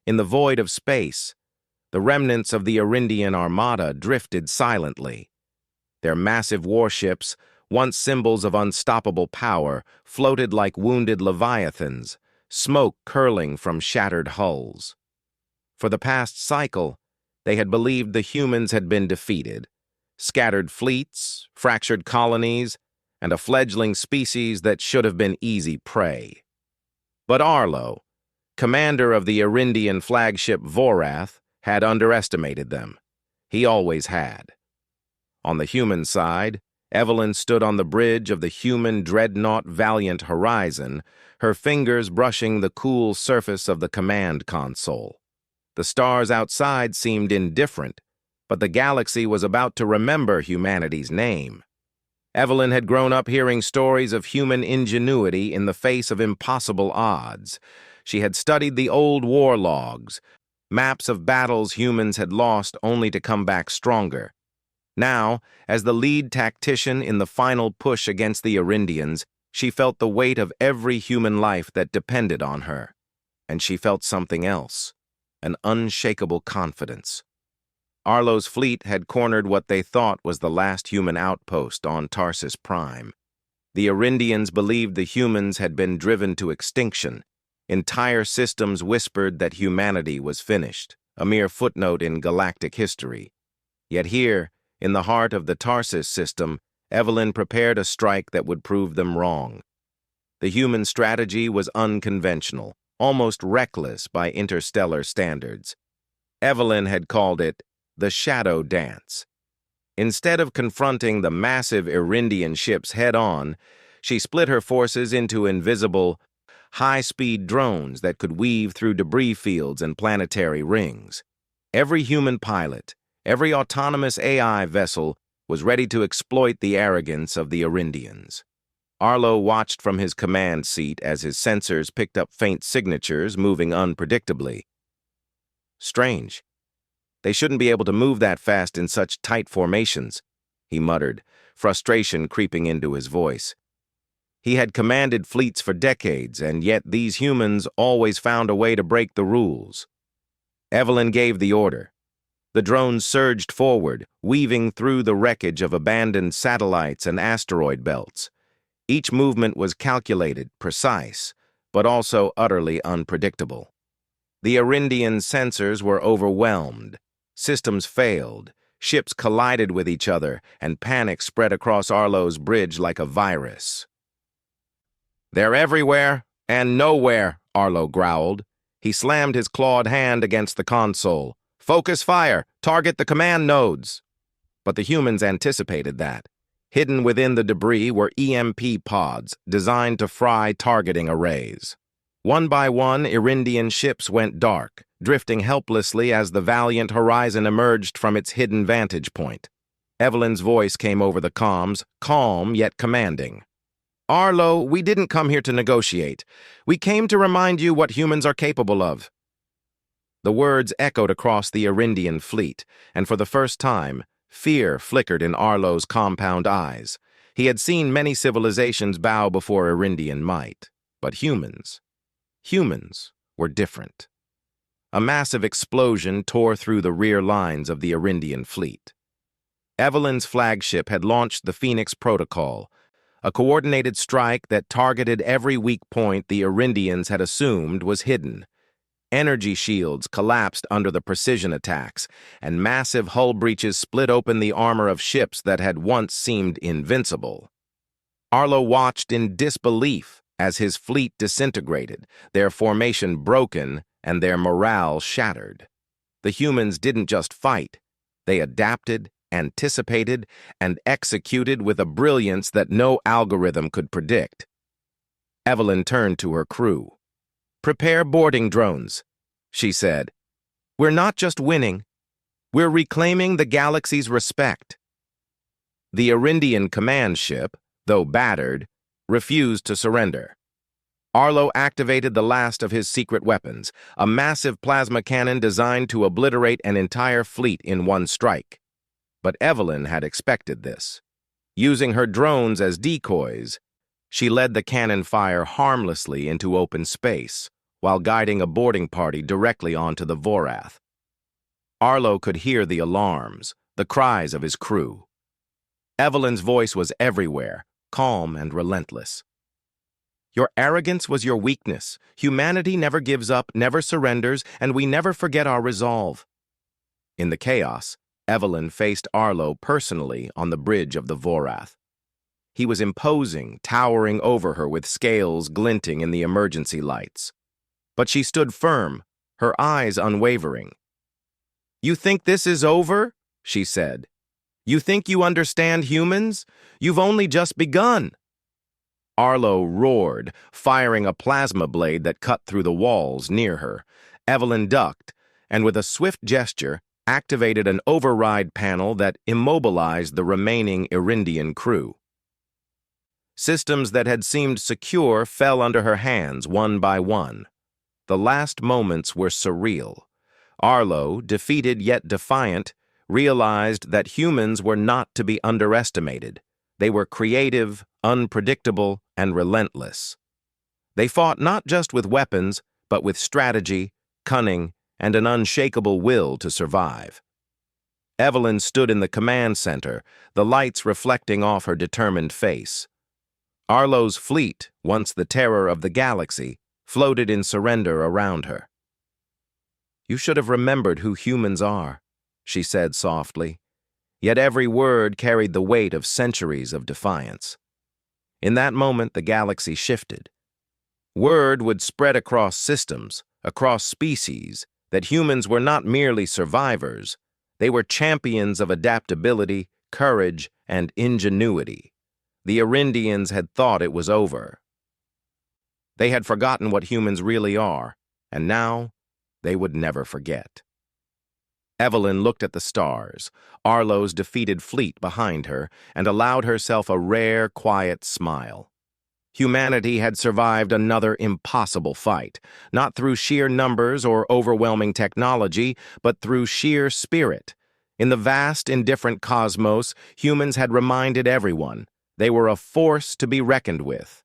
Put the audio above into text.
In the void of space, the remnants of the Arindian armada drifted silently. Their massive warships, once symbols of unstoppable power, floated like wounded leviathans, smoke curling from shattered hulls. For the past cycle, they had believed the humans had been defeated. Scattered fleets, fractured colonies, and a fledgling species that should have been easy prey. But Arlo, commander of the Arindian flagship Vorath, had underestimated them. He always had. On the human side, Evelyn stood on the bridge of the human dreadnought Valiant Horizon, her fingers brushing the cool surface of the command console. The stars outside seemed indifferent, but the galaxy was about to remember humanity's name. Evelyn had grown up hearing stories of human ingenuity in the face of impossible odds. She had studied the old war logs, maps of battles humans had lost only to come back stronger. Now, as the lead tactician in the final push against the Arindians, she felt the weight of every human life that depended on her. And she felt something else, an unshakable confidence. Arlo's fleet had cornered what they thought was the last human outpost on Tarsus Prime. The Arindians believed the humans had been driven to extinction. Entire systems whispered that humanity was finished, a mere footnote in galactic history. Yet here, in the heart of the Tarsus system, Evelyn prepared a strike that would prove them wrong. The human strategy was unconventional, almost reckless by interstellar standards. Evelyn had called it the Shadow Dance. Instead of confronting the massive Arindian ships head-on, she split her forces into invisible, high-speed drones that could weave through debris fields and planetary rings. Every human pilot, every autonomous AI vessel was ready to exploit the arrogance of the Arindians. Arlo watched from his command seat as his sensors picked up faint signatures moving unpredictably. Strange. They shouldn't be able to move that fast in such tight formations, he muttered, frustration creeping into his voice. He had commanded fleets for decades, and yet these humans always found a way to break the rules. Evelyn gave the order. The drones surged forward, weaving through the wreckage of abandoned satellites and asteroid belts. Each movement was calculated, precise, but also utterly unpredictable. The Arindian sensors were overwhelmed. Systems failed, ships collided with each other, and panic spread across Arlo's bridge like a virus. "They're everywhere and nowhere," Arlo growled. He slammed his clawed hand against the console. "Focus fire! Target the command nodes!" But the humans anticipated that. Hidden within the debris were EMP pods designed to fry targeting arrays. One by one, Arindian ships went dark, drifting helplessly as the Valiant Horizon emerged from its hidden vantage point. Evelyn's voice came over the comms, calm yet commanding. "Arlo, we didn't come here to negotiate. We came to remind you what humans are capable of." The words echoed across the Arindian fleet, and for the first time, fear flickered in Arlo's compound eyes. He had seen many civilizations bow before Arindian might, but humans were different. A massive explosion tore through the rear lines of the Arindian fleet. Evelyn's flagship had launched the Phoenix Protocol, a coordinated strike that targeted every weak point the Arindians had assumed was hidden. Energy shields collapsed under the precision attacks, and massive hull breaches split open the armor of ships that had once seemed invincible. Arlo watched in disbelief as his fleet disintegrated, their formation broken and their morale shattered. The humans didn't just fight. They adapted, anticipated, and executed with a brilliance that no algorithm could predict. Evelyn turned to her crew. "Prepare boarding drones," she said. "We're not just winning. We're reclaiming the galaxy's respect." The Arindian command ship, though battered, refused to surrender. Arlo activated the last of his secret weapons, a massive plasma cannon designed to obliterate an entire fleet in one strike. But Evelyn had expected this. Using her drones as decoys, she led the cannon fire harmlessly into open space, while guiding a boarding party directly onto the Vorath. Arlo could hear the alarms, the cries of his crew. Evelyn's voice was everywhere, calm and relentless. Your arrogance was your weakness. Humanity never gives up, never surrenders, and we never forget our resolve. In the chaos, Evelyn faced Arlo personally on the bridge of the Vorath. He was imposing, towering over her with scales glinting in the emergency lights. But she stood firm, her eyes unwavering. "You think this is over?" she said. "You think you understand humans? You've only just begun." Arlo roared, firing a plasma blade that cut through the walls near her. Evelyn ducked, and with a swift gesture, activated an override panel that immobilized the remaining Irindian crew. Systems that had seemed secure fell under her hands one by one. The last moments were surreal. Arlo, defeated yet defiant, realized that humans were not to be underestimated. They were creative, unpredictable, and relentless. They fought not just with weapons, but with strategy, cunning, and an unshakable will to survive. Evelyn stood in the command center, the lights reflecting off her determined face. Arlo's fleet, once the terror of the galaxy, floated in surrender around her. "You should have remembered who humans are," she said softly, yet every word carried the weight of centuries of defiance. In that moment, the galaxy shifted. Word would spread across systems, across species, that humans were not merely survivors, they were champions of adaptability, courage, and ingenuity. The Irindians had thought it was over. They had forgotten what humans really are, and now they would never forget. Evelyn looked at the stars, Arlo's defeated fleet behind her, and allowed herself a rare, quiet smile. Humanity had survived another impossible fight, not through sheer numbers or overwhelming technology, but through sheer spirit. In the vast, indifferent cosmos, humans had reminded everyone they were a force to be reckoned with.